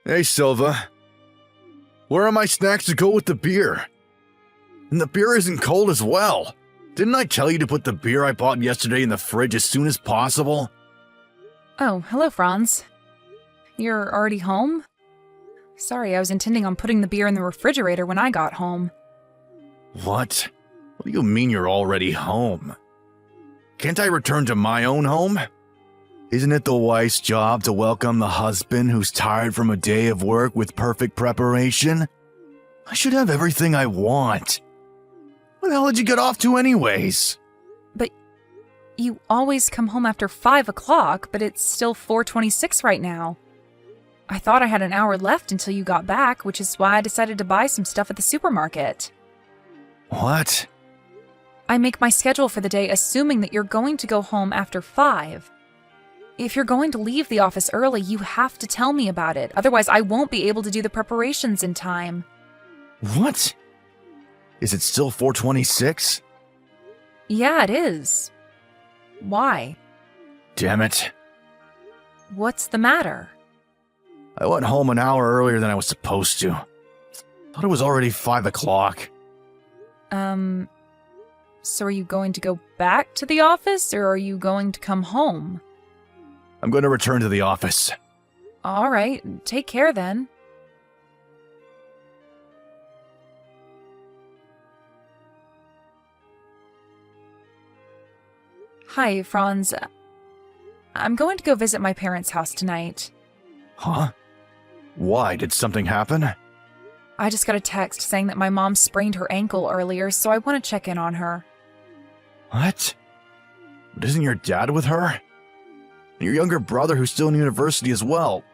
Hey, Silva. Where are my snacks to go with the beer? And the beer isn't cold as well. Didn't I tell you to put the beer I bought yesterday in the fridge as soon as possible? Oh, hello, Franz. You're already home? Sorry, I was intending on putting the beer in the refrigerator when I got home. What? What do you mean you're already home? Can't I return to my own home? Isn't it the wife's job to welcome the husband who's tired from a day of work with perfect preparation? I should have everything I want. What the hell did you get off to anyways? But you always come home after 5 o'clock, but it's still 4:26 right now. I thought I had an hour left until you got back, which is why I decided to buy some stuff at the supermarket. What? I make my schedule for the day assuming that you're going to go home after 5. If you're going to leave the office early, you have to tell me about it. Otherwise, I won't be able to do the preparations in time. What? Is it still 4:26? Yeah, it is. Why? Damn it. What's the matter? I went home an hour earlier than I was supposed to. Thought it was already 5 o'clock. So are you going to go back to the office, or are you going to come home? I'm going to return to the office. All right, take care then. Hi, Franz. I'm going to go visit my parents' house tonight. Huh? Why? Did something happen? I just got a text saying that my mom sprained her ankle earlier, so I want to check in on her. What? But isn't your dad with her? And your younger brother who's still in university as well.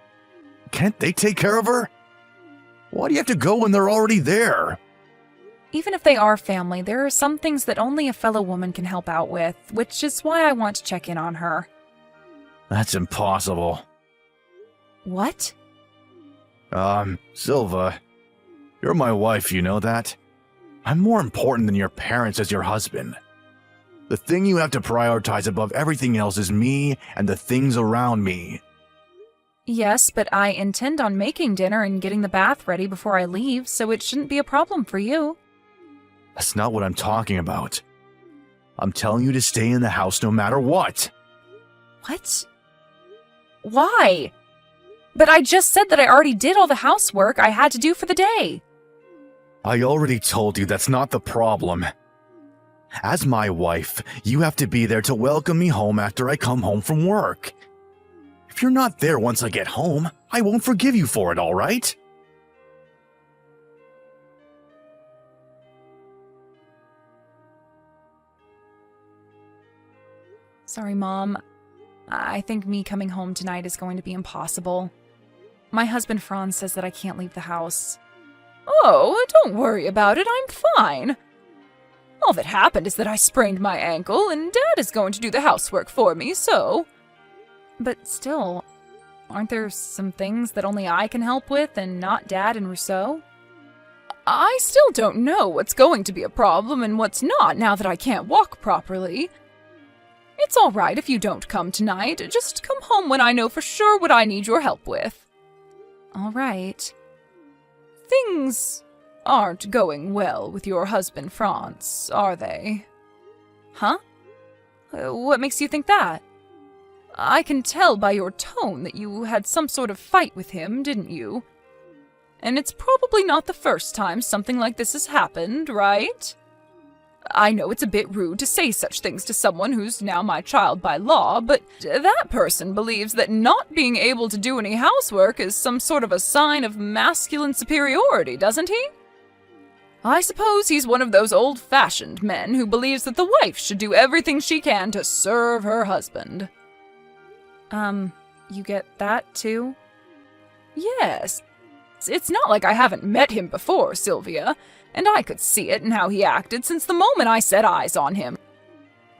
Can't they take care of her? Why do you have to go when they're already there? Even if they are family, there are some things that only a fellow woman can help out with, which is why I want to check in on her. That's impossible. What? Silva, you're my wife, you know that? I'm more important than your parents as your husband. The thing you have to prioritize above everything else is me and the things around me. Yes, but I intend on making dinner and getting the bath ready before I leave, so it shouldn't be a problem for you. That's not what I'm talking about. I'm telling you to stay in the house no matter what. What? Why? But I just said that I already did all the housework I had to do for the day. I already told you that's not the problem. As my wife, you have to be there to welcome me home after I come home from work. If you're not there once I get home, I won't forgive you for it, all right? Sorry, Mom. I think me coming home tonight is going to be impossible. My husband Franz says that I can't leave the house. Oh, don't worry about it. I'm fine. All that happened is that I sprained my ankle, and Dad is going to do the housework for me, so... But still, aren't there some things that only I can help with, and not Dad and Rousseau? I still don't know what's going to be a problem and what's not now that I can't walk properly. It's all right if you don't come tonight. Just come home when I know for sure what I need your help with. All right. Things aren't going well with your husband, Franz, are they? Huh? What makes you think that? I can tell by your tone that you had some sort of fight with him, didn't you? And it's probably not the first time something like this has happened, right? I know it's a bit rude to say such things to someone who's now my child by law, but that person believes that not being able to do any housework is some sort of a sign of masculine superiority, doesn't he? I suppose he's one of those old-fashioned men who believes that the wife should do everything she can to serve her husband. You get that, too? Yes. It's not like I haven't met him before, Sylvia, and I could see it in how he acted since the moment I set eyes on him.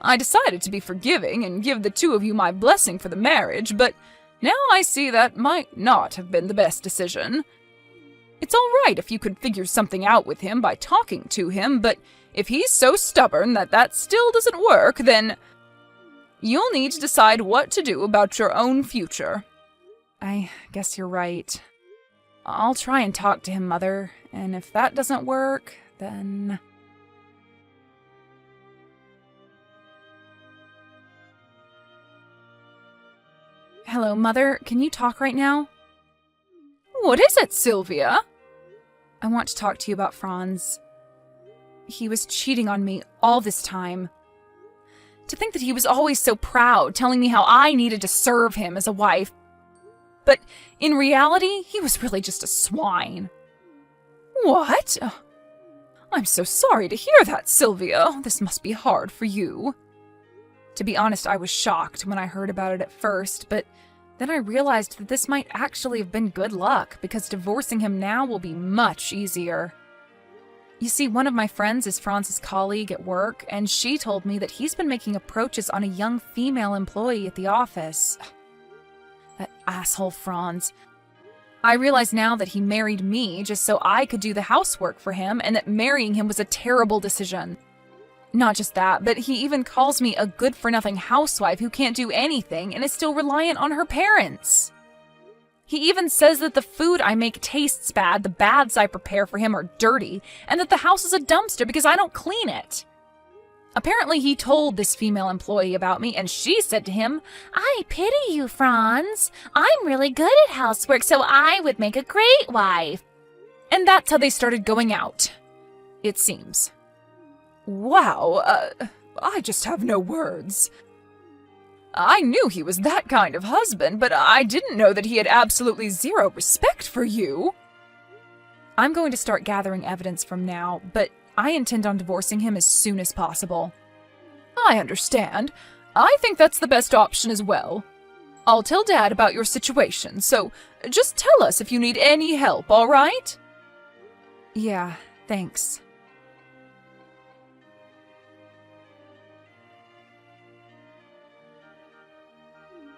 I decided to be forgiving and give the two of you my blessing for the marriage, but now I see that might not have been the best decision. It's all right if you could figure something out with him by talking to him, but if he's so stubborn that still doesn't work, then you'll need to decide what to do about your own future. I guess you're right. I'll try and talk to him, Mother, and if that doesn't work, then... Hello, Mother. Can you talk right now? What is it, Sylvia? I want to talk to you about Franz. He was cheating on me all this time. To think that he was always so proud, telling me how I needed to serve him as a wife. But in reality, he was really just a swine. What? I'm so sorry to hear that, Sylvia. This must be hard for you. To be honest, I was shocked when I heard about it at first, but then I realized that this might actually have been good luck, because divorcing him now will be much easier. You see, one of my friends is Franz's colleague at work, and she told me that he's been making approaches on a young female employee at the office. That asshole Franz. I realize now that he married me just so I could do the housework for him, and that marrying him was a terrible decision. Not just that, but he even calls me a good-for-nothing housewife who can't do anything and is still reliant on her parents. He even says that the food I make tastes bad, the baths I prepare for him are dirty, and that the house is a dumpster because I don't clean it. Apparently he told this female employee about me, and she said to him, "I pity you, Franz. I'm really good at housework, so I would make a great wife." And that's how they started going out, it seems. Wow, I just have no words. I knew he was that kind of husband, but I didn't know that he had absolutely zero respect for you. I'm going to start gathering evidence from now, but I intend on divorcing him as soon as possible. I understand. I think that's the best option as well. I'll tell Dad about your situation, so just tell us if you need any help, all right? Yeah, thanks.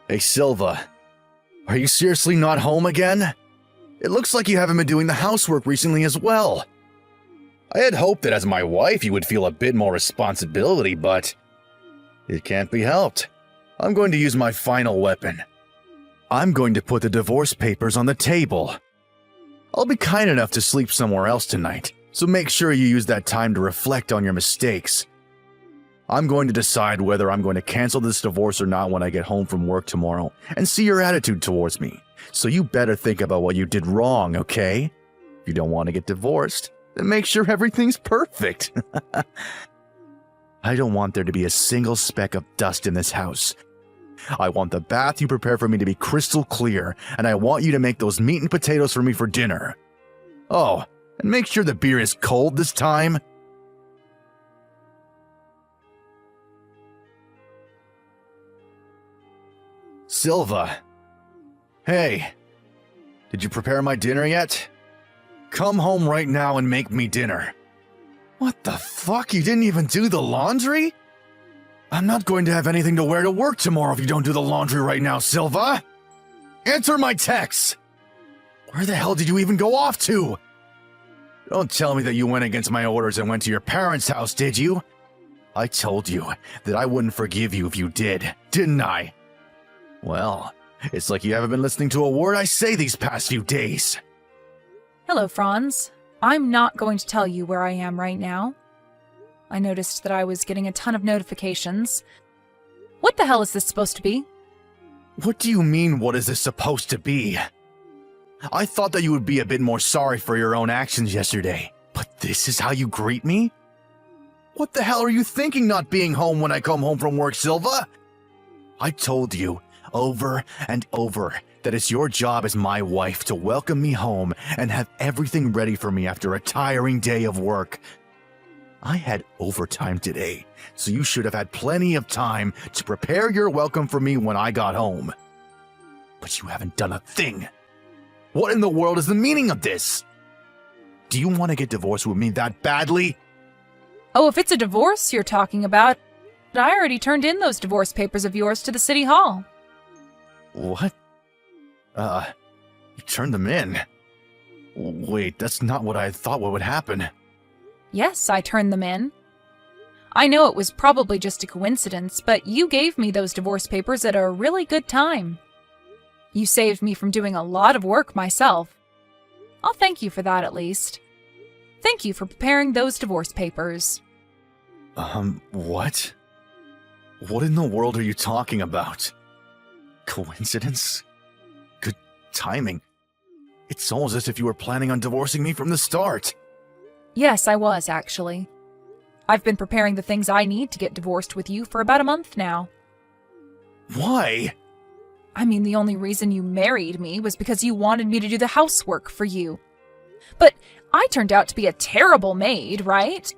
Hey, Silva. Are you seriously not home again? It looks like you haven't been doing the housework recently as well. I had hoped that as my wife you would feel a bit more responsibility, but it can't be helped. I'm going to use my final weapon. I'm going to put the divorce papers on the table. I'll be kind enough to sleep somewhere else tonight, so make sure you use that time to reflect on your mistakes. I'm going to decide whether I'm going to cancel this divorce or not when I get home from work tomorrow and see your attitude towards me. So you better think about what you did wrong, okay? If you don't want to get divorced, then make sure everything's perfect. I don't want there to be a single speck of dust in this house. I want the bath you prepare for me to be crystal clear, and I want you to make those meat and potatoes for me for dinner. Oh, and make sure the beer is cold this time. Silva. Hey, did you prepare my dinner yet? Come home right now and make me dinner. What the fuck? You didn't even do the laundry? I'm not going to have anything to wear to work tomorrow if you don't do the laundry right now, Silva. Answer my texts. Where the hell did you even go off to? Don't tell me that you went against my orders and went to your parents' house, did you? I told you that I wouldn't forgive you if you did, didn't I? Well, it's like you haven't been listening to a word I say these past few days. Hello, Franz. I'm not going to tell you where I am right now. I noticed that I was getting a ton of notifications. What the hell is this supposed to be? What do you mean, what is this supposed to be? I thought that you would be a bit more sorry for your own actions yesterday, but this is how you greet me? What the hell are you thinking not being home when I come home from work, Silva? I told you over and over that it's your job as my wife to welcome me home and have everything ready for me after a tiring day of work. I had overtime today, so you should have had plenty of time to prepare your welcome for me when I got home. But you haven't done a thing. What in the world is the meaning of this? Do you want to get divorced with me that badly? Oh, if it's a divorce you're talking about, I already turned in those divorce papers of yours to the city hall. What? You turned them in? Wait, that's not what I thought would happen. Yes, I turned them in. I know it was probably just a coincidence, but you gave me those divorce papers at a really good time. You saved me from doing a lot of work myself. I'll thank you for that at least. Thank you for preparing those divorce papers. What? What in the world are you talking about? Coincidence? Good timing. It's almost as if you were planning on divorcing me from the start. Yes, I was, actually. I've been preparing the things I need to get divorced with you for about a month now. Why? I mean, the only reason you married me was because you wanted me to do the housework for you. But I turned out to be a terrible maid, right?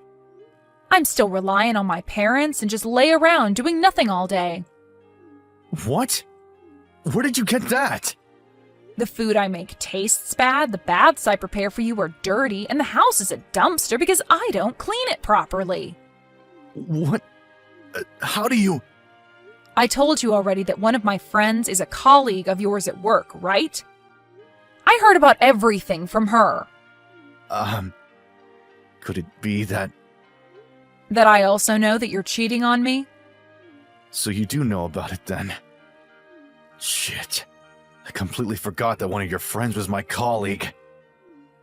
I'm still relying on my parents and just lay around doing nothing all day. What? Where did you get that? The food I make tastes bad, the baths I prepare for you are dirty, and the house is a dumpster because I don't clean it properly. What? How do you... I told you already that one of my friends is a colleague of yours at work, right? I heard about everything from her. Could it be that... That I also know that you're cheating on me? So you do know about it then? Shit. I completely forgot that one of your friends was my colleague.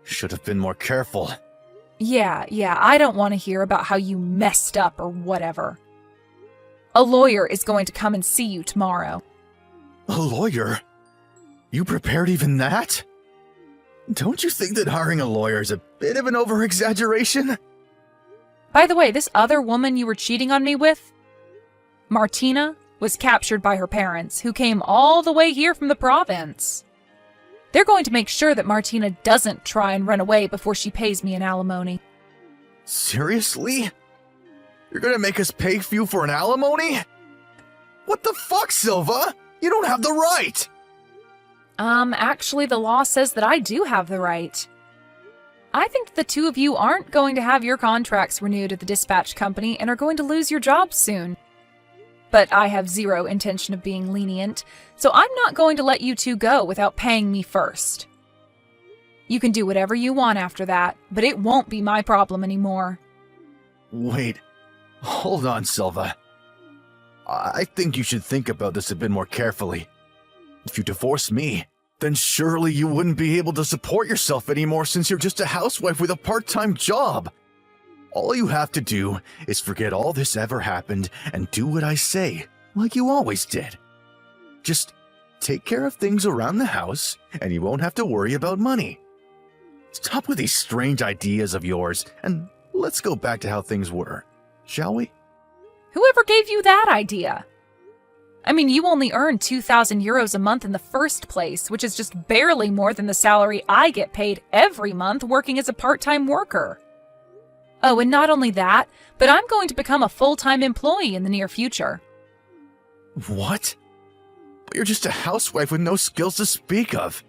Should have been more careful. Yeah, I don't want to hear about how you messed up or whatever. A lawyer is going to come and see you tomorrow. A lawyer? You prepared even that? Don't you think that hiring a lawyer is a bit of an over-exaggeration? By the way, this other woman you were cheating on me with, Martina, was captured by her parents, who came all the way here from the province. They're going to make sure that Martina doesn't try and run away before she pays me an alimony. Seriously? You're gonna make us pay you for an alimony? What the fuck, Silva? You don't have the right! Actually, the law says that I do have the right. I think the two of you aren't going to have your contracts renewed at the dispatch company and are going to lose your jobs soon. But I have zero intention of being lenient, so I'm not going to let you two go without paying me first. You can do whatever you want after that, but it won't be my problem anymore. Wait, hold on, Silva. I think you should think about this a bit more carefully. If you divorce me, then surely you wouldn't be able to support yourself anymore since you're just a housewife with a part-time job. All you have to do is forget all this ever happened and do what I say, like you always did. Just take care of things around the house, and you won't have to worry about money. Stop with these strange ideas of yours, and let's go back to how things were, shall we? Whoever gave you that idea? I mean, you only earn 2,000 euros a month in the first place, which is just barely more than the salary I get paid every month working as a part-time worker. Oh, and not only that, but I'm going to become a full-time employee in the near future. What? But you're just a housewife with no skills to speak of.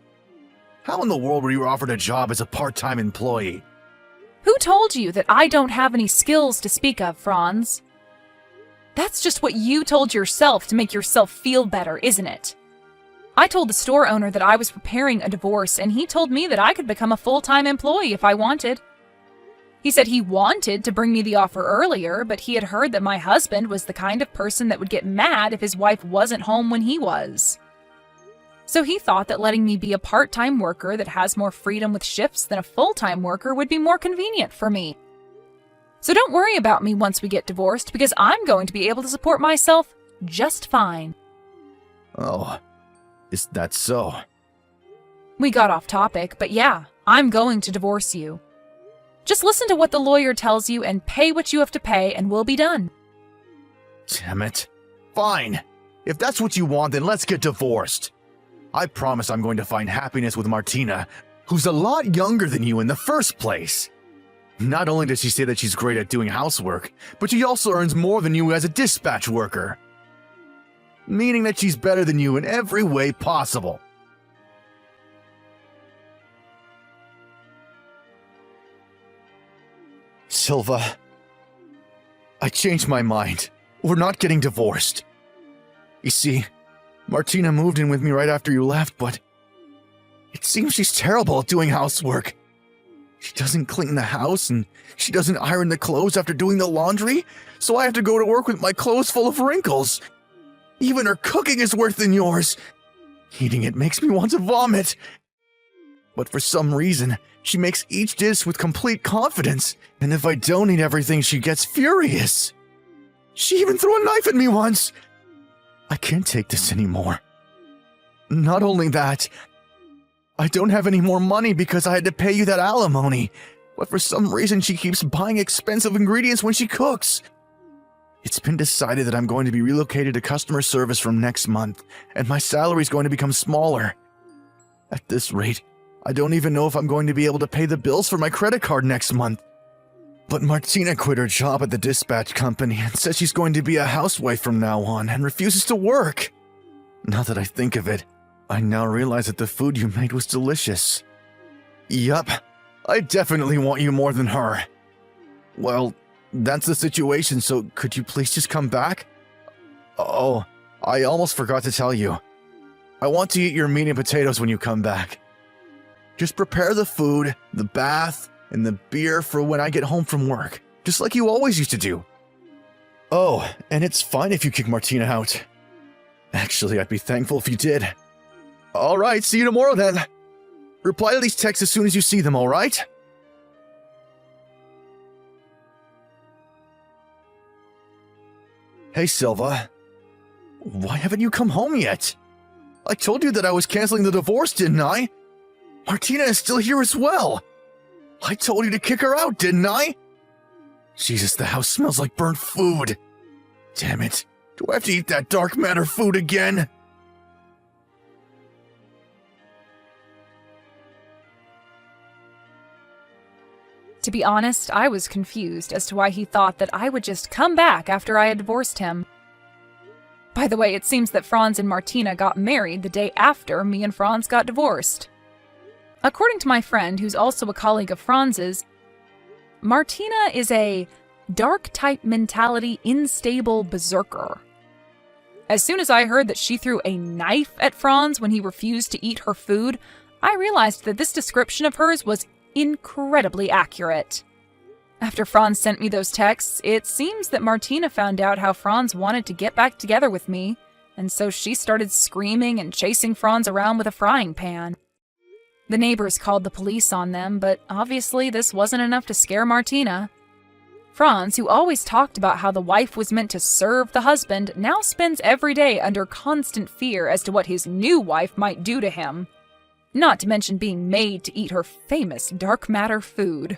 How in the world were you offered a job as a part-time employee? Who told you that I don't have any skills to speak of, Franz? That's just what you told yourself to make yourself feel better, isn't it? I told the store owner that I was preparing a divorce, and he told me that I could become a full-time employee if I wanted. He said he wanted to bring me the offer earlier, but he had heard that my husband was the kind of person that would get mad if his wife wasn't home when he was. So he thought that letting me be a part-time worker that has more freedom with shifts than a full-time worker would be more convenient for me. So don't worry about me once we get divorced, because I'm going to be able to support myself just fine. Oh, is that so? We got off topic, but yeah, I'm going to divorce you. Just listen to what the lawyer tells you and pay what you have to pay, and we'll be done. Damn it. Fine. If that's what you want, then let's get divorced. I promise I'm going to find happiness with Martina, who's a lot younger than you in the first place. Not only does she say that she's great at doing housework, but she also earns more than you as a dispatch worker. Meaning that she's better than you in every way possible. Silva, I changed my mind. We're not getting divorced. You see, Martina moved in with me right after you left, but it seems she's terrible at doing housework. She doesn't clean the house, and she doesn't iron the clothes after doing the laundry, so I have to go to work with my clothes full of wrinkles. Even her cooking is worse than yours. Eating it makes me want to vomit. But for some reason, she makes each dish with complete confidence, and if I don't eat everything, she gets furious. She even threw a knife at me once. I can't take this anymore. Not only that, I don't have any more money because I had to pay you that alimony, but for some reason she keeps buying expensive ingredients when she cooks. It's been decided that I'm going to be relocated to customer service from next month, and my salary is going to become smaller. At this rate, I don't even know if I'm going to be able to pay the bills for my credit card next month. But Martina quit her job at the dispatch company and says she's going to be a housewife from now on and refuses to work. Now that I think of it, I now realize that the food you made was delicious. Yup, I definitely want you more than her. Well, that's the situation, so could you please just come back? Oh, I almost forgot to tell you. I want to eat your meat and potatoes when you come back. Just prepare the food, the bath, and the beer for when I get home from work, just like you always used to do. Oh, and it's fine if you kick Martina out. Actually, I'd be thankful if you did. Alright, see you tomorrow then. Reply to these texts as soon as you see them, alright? Hey, Silva. Why haven't you come home yet? I told you that I was canceling the divorce, didn't I? Martina is still here as well. I told you to kick her out, didn't I? Jesus, the house smells like burnt food. Damn it. Do I have to eat that dark matter food again? To be honest, I was confused as to why he thought that I would just come back after I had divorced him. By the way, it seems that Franz and Martina got married the day after me and Franz got divorced. According to my friend, who's also a colleague of Franz's, Martina is a dark-type mentality, unstable berserker. As soon as I heard that she threw a knife at Franz when he refused to eat her food, I realized that this description of hers was incredibly accurate. After Franz sent me those texts, it seems that Martina found out how Franz wanted to get back together with me, and so she started screaming and chasing Franz around with a frying pan. The neighbors called the police on them, but obviously this wasn't enough to scare Martina. Franz, who always talked about how the wife was meant to serve the husband, now spends every day under constant fear as to what his new wife might do to him. Not to mention being made to eat her famous dark matter food.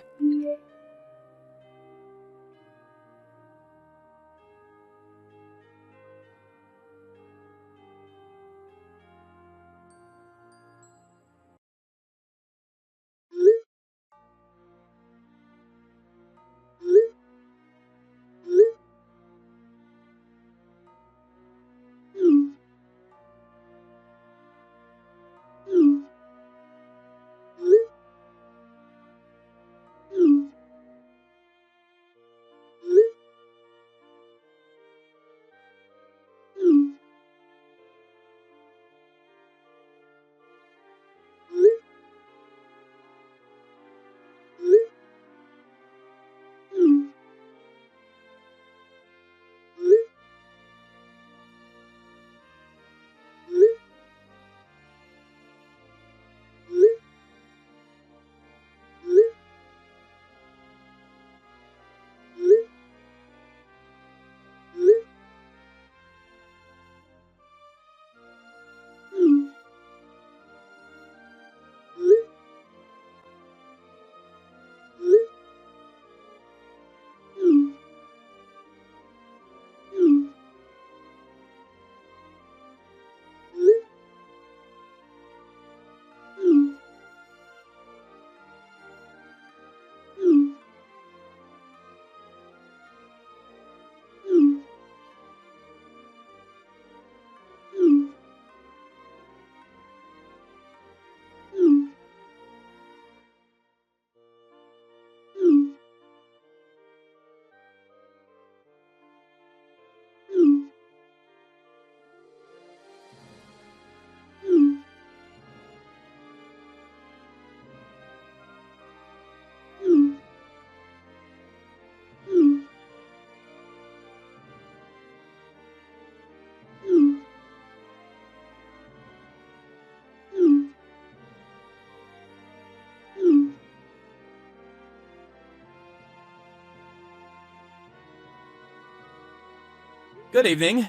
Good evening.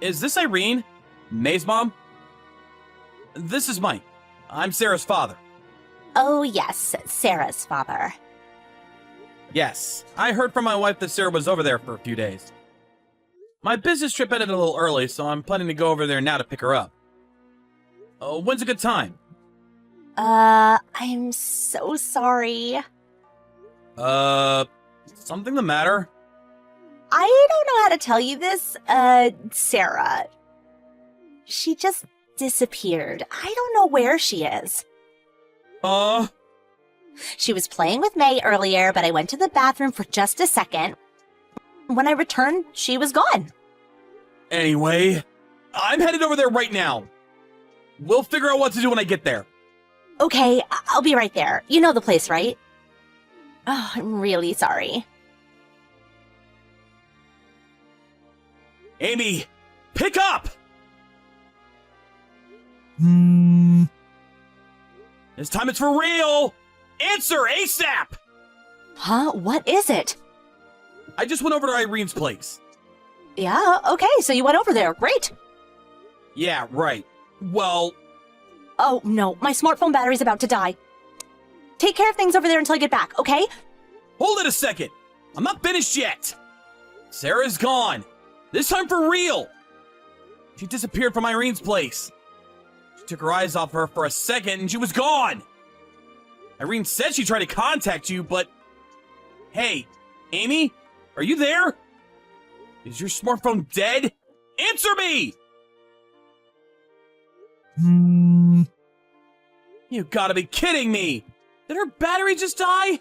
Is this Irene? May's mom? This is Mike. I'm Sarah's father. Oh, yes, Sarah's father. Yes, I heard from my wife that Sarah was over there for a few days. My business trip ended a little early, so I'm planning to go over there now to pick her up. When's a good time? I'm so sorry. Something the matter? I don't know how to tell you this, Sarah. She just disappeared. I don't know where she is. She was playing with May earlier, but I went to the bathroom for just a second. When I returned, she was gone. Anyway, I'm headed over there right now. We'll figure out what to do when I get there. Okay, I'll be right there. You know the place, right? Oh, I'm really sorry. Amy, pick up! This time it's for real! Answer ASAP! Huh? What is it? I just went over to Irene's place. Yeah, okay, so you went over there. Great. Yeah, right. Well, Oh, no, my smartphone battery's about to die. Take care of things over there until I get back, okay? hold it a second! I'm not finished yet! Sarah's gone! This time for real! She disappeared from Irene's place. She took her eyes off her for a second and she was gone! Irene said she tried to contact you, but... Hey, Amy? Are you there? Is your smartphone dead? Answer me! You gotta be kidding me! Did her battery just die?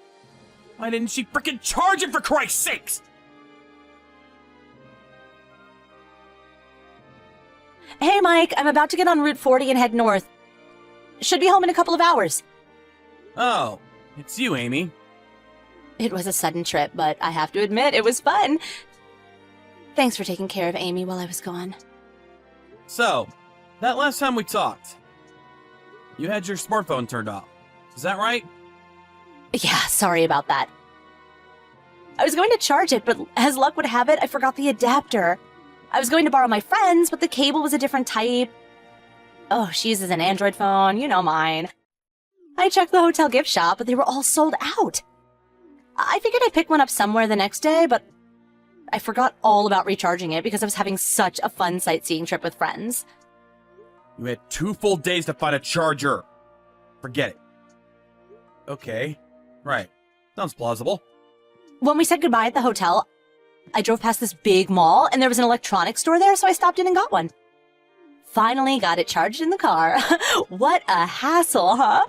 Why didn't she frickin' charge it for Christ's sakes? Hey, Mike, I'm about to get on Route 40 and head north. Should be home in a couple of hours. Oh, it's you, Amy. It was a sudden trip, but I have to admit, it was fun. Thanks for taking care of Amy while I was gone. So, that last time we talked, you had your smartphone turned off. Is that right? Yeah, sorry about that. I was going to charge it, but as luck would have it, I forgot the adapter. I was going to borrow my friend's, but the cable was a different type. Oh, she uses an Android phone, you know mine. I checked the hotel gift shop, but they were all sold out. I figured I'd pick one up somewhere the next day, but I forgot all about recharging it because I was having such a fun sightseeing trip with friends. You had 2 full days to find a charger. Forget it. Okay. Right. Sounds plausible. When we said goodbye at the hotel, I drove past this big mall, and there was an electronics store there, so I stopped in and got one. Finally got it charged in the car. What a hassle, huh?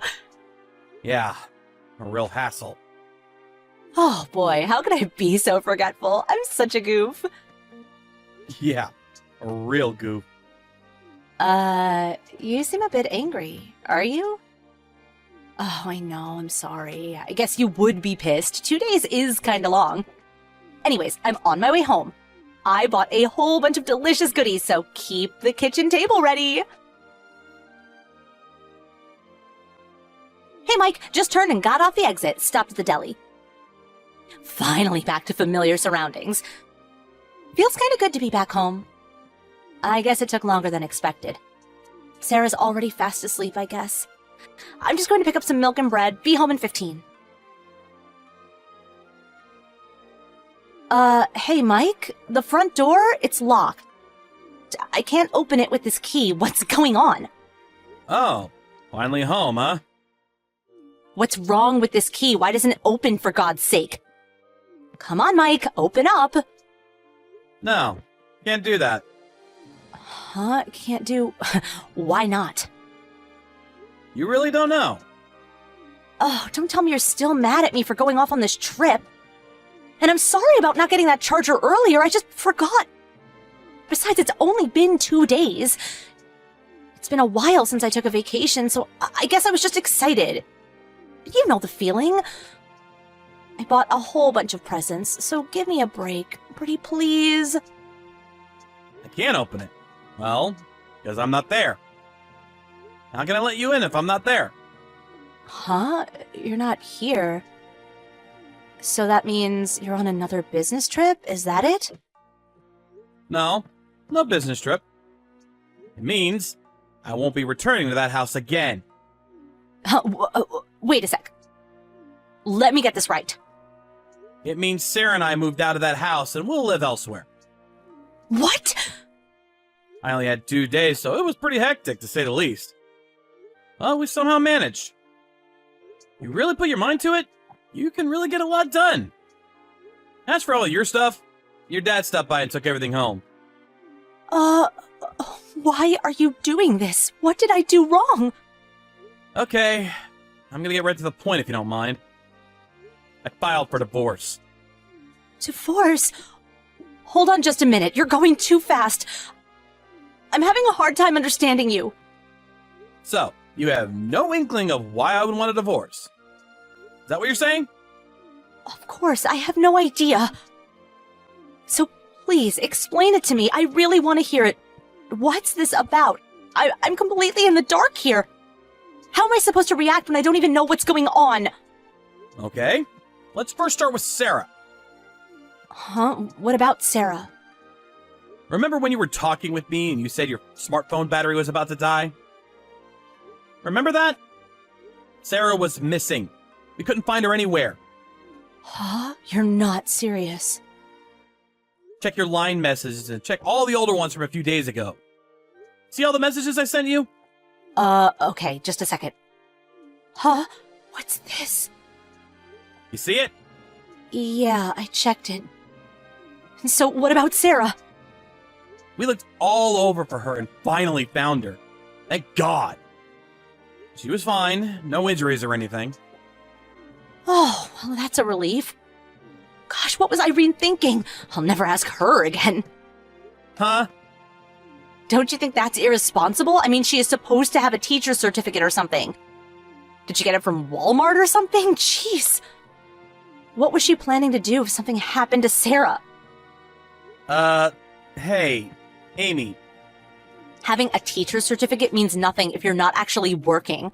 Yeah. A real hassle. Oh boy, how could I be so forgetful? I'm such a goof. Yeah. A real goof. You seem a bit angry. Are you? Oh, I know, I'm sorry. I guess you would be pissed. 2 days is kinda long. Anyways, I'm on my way home. I bought a whole bunch of delicious goodies, so keep the kitchen table ready. Hey, Mike, just turned and got off the exit, stopped at the deli. Finally back to familiar surroundings. Feels kinda good to be back home. I guess it took longer than expected. Sarah's already fast asleep, I guess. I'm just going to pick up some milk and bread, be home in 15. Hey, Mike, the front door, it's locked. I can't open it with this key. What's going on? Oh. Finally home, huh? What's wrong with this key? Why doesn't it open, for God's sake? Come on, Mike, open up. No. Can't do that. Huh? Can't do... Why not? You really don't know. Oh, don't tell me you're still mad at me for going off on this trip. And I'm sorry about not getting that charger earlier. I just forgot. Besides, it's only been 2 days. It's been a while since I took a vacation, so I guess I was just excited. You know the feeling. I bought a whole bunch of presents, so give me a break. Pretty please. I can't open it. Well, because I'm not there. How can I let you in if I'm not there? Huh? You're not here. So that means you're on another business trip? Is that it? No, no business trip. It means I won't be returning to that house again. Wait a sec. Let me get this right. It means Sarah and I moved out of that house and we'll live elsewhere. What? I only had 2 days, so it was pretty hectic, to say the least. Well, we somehow managed. You really put your mind to it, you can really get a lot done. As for all of your stuff, your dad stopped by and took everything home. Why are you doing this? What did I do wrong? Okay, I'm gonna get right to the point if you don't mind. I filed for divorce. Divorce? Hold on just a minute. You're going too fast. I'm having a hard time understanding you. So, you have no inkling of why I would want a divorce. Is that what you're saying? Of course, I have no idea. So please, explain it to me. I really want to hear it. What's this about? I'm completely in the dark here. How am I supposed to react when I don't even know what's going on? Okay, let's first start with Sarah. Huh? What about Sarah? Remember when you were talking with me and you said your smartphone battery was about to die? Remember that? Sarah was missing. We couldn't find her anywhere. Huh? You're not serious. Check your line messages and check all the older ones from a few days ago. See all the messages I sent you? Okay, just a second. Huh? What's this? You see it? Yeah, I checked it. So what about Sarah? We looked all over for her and finally found her. Thank God. She was fine, no injuries or anything. Oh, well, that's a relief. Gosh, what was Irene thinking? I'll never ask her again. Huh? Don't you think that's irresponsible? I mean, she is supposed to have a teacher's certificate or something. Did she get it from Walmart or something? Jeez. What was she planning to do if something happened to Sarah? Hey, Amy. Having a teacher's certificate means nothing if you're not actually working.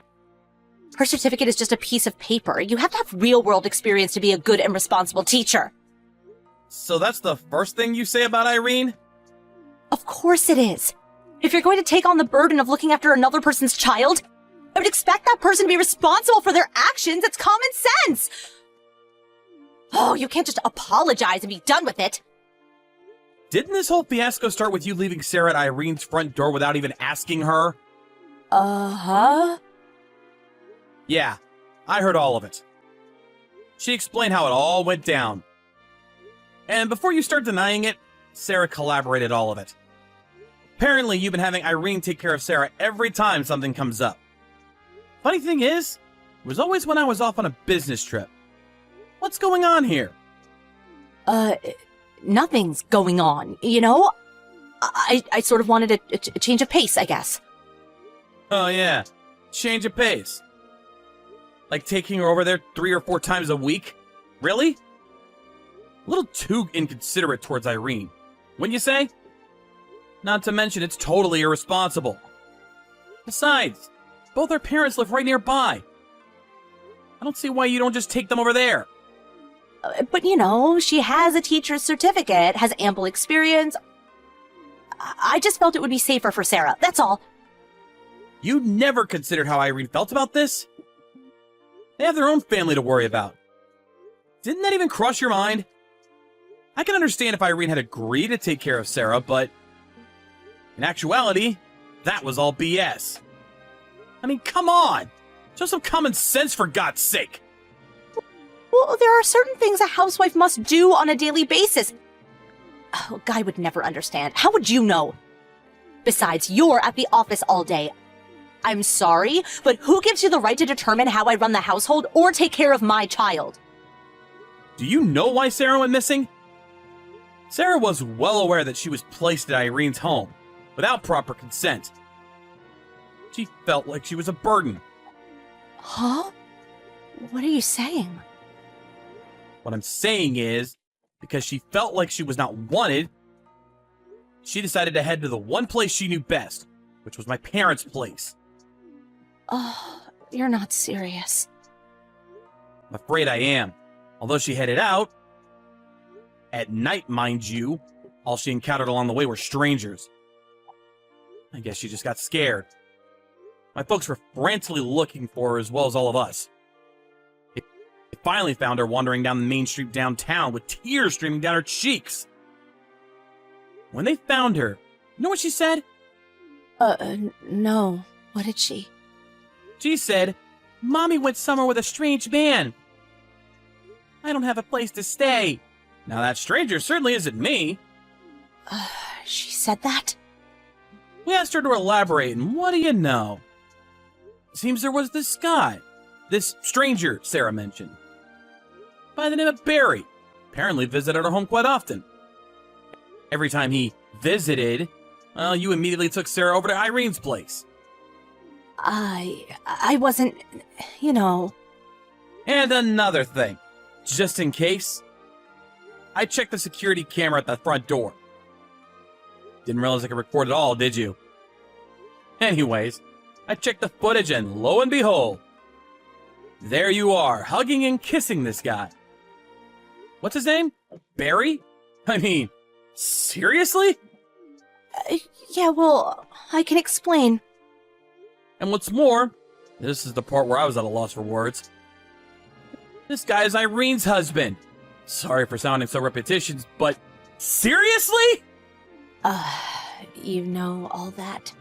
Her certificate is just a piece of paper. You have to have real-world experience to be a good and responsible teacher. So that's the first thing you say about Irene? Of course it is. If you're going to take on the burden of looking after another person's child, I would expect that person to be responsible for their actions. It's common sense. Oh, you can't just apologize and be done with it. Didn't this whole fiasco start with you leaving Sarah at Irene's front door without even asking her? Uh-huh. Yeah, I heard all of it. She explained how it all went down. And before you start denying it, Sarah collaborated all of it. Apparently, you've been having Irene take care of Sarah every time something comes up. Funny thing is, it was always when I was off on a business trip. What's going on here? Nothing's going on, you know? I sort of wanted a change of pace, I guess. Oh yeah, change of pace. Like taking her over there 3 or 4 times a week? Really? A little too inconsiderate towards Irene, wouldn't you say? Not to mention it's totally irresponsible. Besides, both our parents live right nearby. I don't see why you don't just take them over there. But you know, she has a teacher's certificate, has ample experience. I just felt it would be safer for Sarah, that's all. You never considered how Irene felt about this? They have their own family to worry about. Didn't that even cross your mind? I can understand if Irene had agreed to take care of Sarah, but in actuality, that was all BS. I mean, come on! Show some common sense for God's sake! Well, there are certain things a housewife must do on a daily basis. Oh, Guy would never understand. How would you know? Besides, you're at the office all day. I'm sorry, but who gives you the right to determine how I run the household or take care of my child? Do you know why Sarah went missing? Sarah was well aware that she was placed at Irene's home, without proper consent. She felt like she was a burden. Huh? What are you saying? What I'm saying is, because she felt like she was not wanted, she decided to head to the one place she knew best, which was my parents' place. Oh, you're not serious. I'm afraid I am. Although she headed out, at night, mind you, All she encountered along the way were strangers. I guess she just got scared. My folks were frantically looking for her as well as all of us. They finally found her wandering down the main street downtown with tears streaming down her cheeks. When they found her, you know what she said? No. What did she? She said, "Mommy went somewhere with a strange man. I don't have a place to stay." Now that stranger certainly isn't me. She said that? We asked her to elaborate, and what do you know? Seems there was this guy, this stranger Sarah mentioned, by the name of Barry. Apparently visited her home quite often. Every time he visited, well, you immediately took Sarah over to Irene's place. I wasn't, you know. And another thing, just in case, I checked the security camera at the front door. Didn't realize I could record it all, did you? Anyways, I checked the footage and lo and behold, there you are, hugging and kissing this guy. What's his name? Barry? I mean, seriously? Yeah, well, I can explain. And what's more, this is the part where I was at a loss for words. This guy is Irene's husband. Sorry for sounding so repetitious, but seriously? You know all that?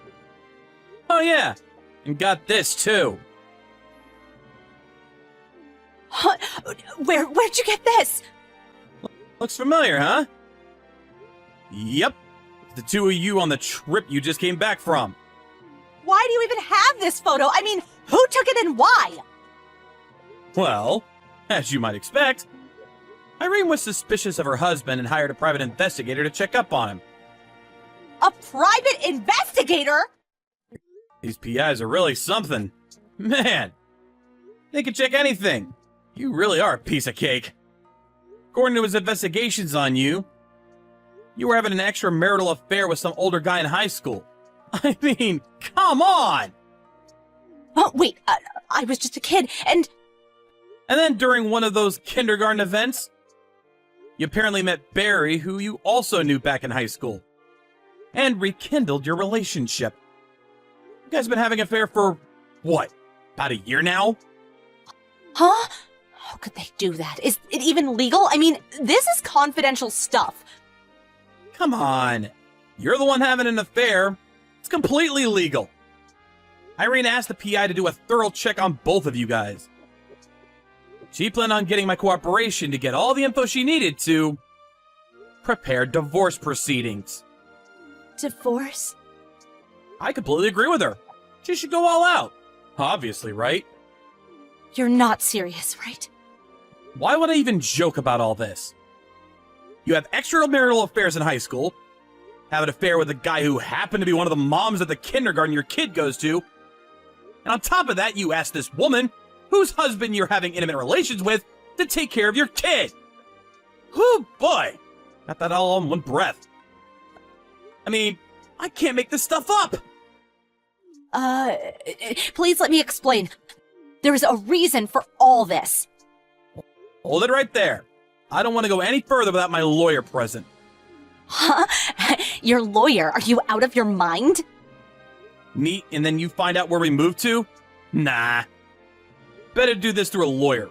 Oh yeah, and got this too. Huh? Where'd you get this? Looks familiar, huh? Yep, the two of you on the trip you just came back from. Why do you even have this photo? I mean, who took it and why? Well, as you might expect, Irene was suspicious of her husband and hired a private investigator to check up on him. A private investigator? These PIs are really something. Man, they can check anything. You really are a piece of cake. According to his investigations on you, you were having an extramarital affair with some older guy in high school. I mean, come on! Oh, wait, I was just a kid, and... And then during one of those kindergarten events, you apparently met Barry, who you also knew back in high school, and rekindled your relationship. You guys have been having an affair for, what, about a year now? Huh? How could they do that? Is it even legal? I mean, this is confidential stuff. Come on. You're the one having an affair. It's completely legal. Irene asked the PI to do a thorough check on both of you guys. She planned on getting my cooperation to get all the info she needed to prepare divorce proceedings. Divorce? I completely agree with her. She should go all out. Obviously, right? You're not serious, right? Why would I even joke about all this? You have extramarital affairs in high school, have an affair with a guy who happened to be one of the moms at the kindergarten your kid goes to, and on top of that, you ask this woman, whose husband you're having intimate relations with, to take care of your kid. Oh boy! Got that all in one breath. I mean, I can't make this stuff up! Please let me explain. There is a reason for all this. Hold it right there. I don't want to go any further without my lawyer present. Huh? Your lawyer? Are you out of your mind? Meet and then you find out where we moved to? Nah. Better do this through a lawyer.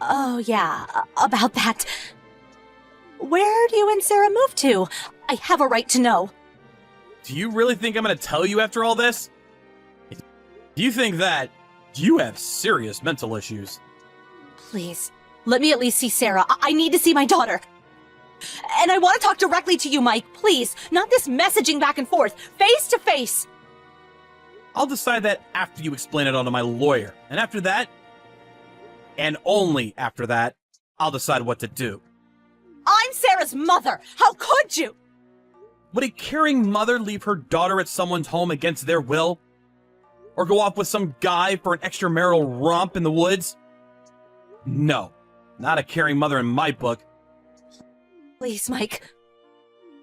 Oh, yeah, about that. Where do you and Sarah move to? I have a right to know. Do you really think I'm going to tell you after all this? If you think that, you have serious mental issues. Please, let me at least see Sarah. I need to see my daughter. And I want to talk directly to you, Mike. Please, not this messaging back and forth. Face to face. I'll decide that after you explain it all to my lawyer. And after that, and only after that, I'll decide what to do. I'm Sarah's mother. How could you? Would a caring mother leave her daughter at someone's home against their will? Or go off with some guy for an extramarital romp in the woods? No, not a caring mother in my book. Please, Mike.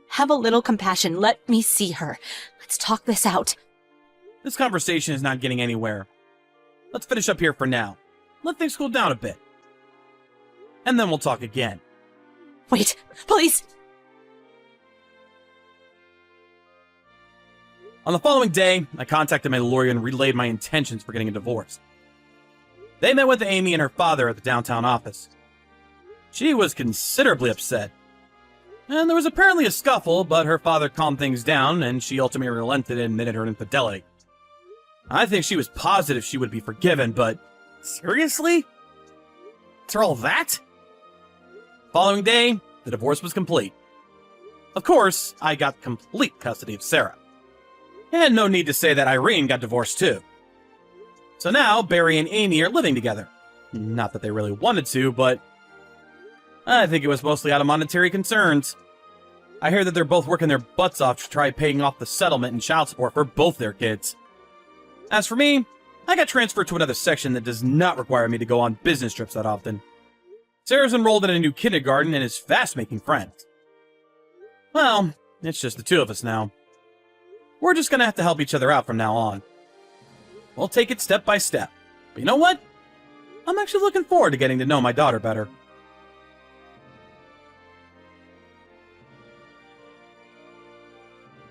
Have a little compassion. Let me see her. Let's talk this out. This conversation is not getting anywhere. Let's finish up here for now. Let things cool down a bit. And then we'll talk again. Wait, please. On the following day, I contacted my lawyer and relayed my intentions for getting a divorce. They met with Amy and her father at the downtown office. She was considerably upset. And there was apparently a scuffle, but her father calmed things down, and she ultimately relented and admitted her infidelity. I think she was positive she would be forgiven, but seriously? After all that? Following day, the divorce was complete. Of course, I got complete custody of Sarah. And no need to say that Irene got divorced too. So now, Barry and Amy are living together. Not that they really wanted to, but I think it was mostly out of monetary concerns. I hear that they're both working their butts off to try paying off the settlement and child support for both their kids. As for me, I got transferred to another section that does not require me to go on business trips that often. Sarah's enrolled in a new kindergarten and is fast making friends. Well, it's just the two of us now. We're just gonna have to help each other out from now on. We'll take it step by step. But you know what? I'm actually looking forward to getting to know my daughter better.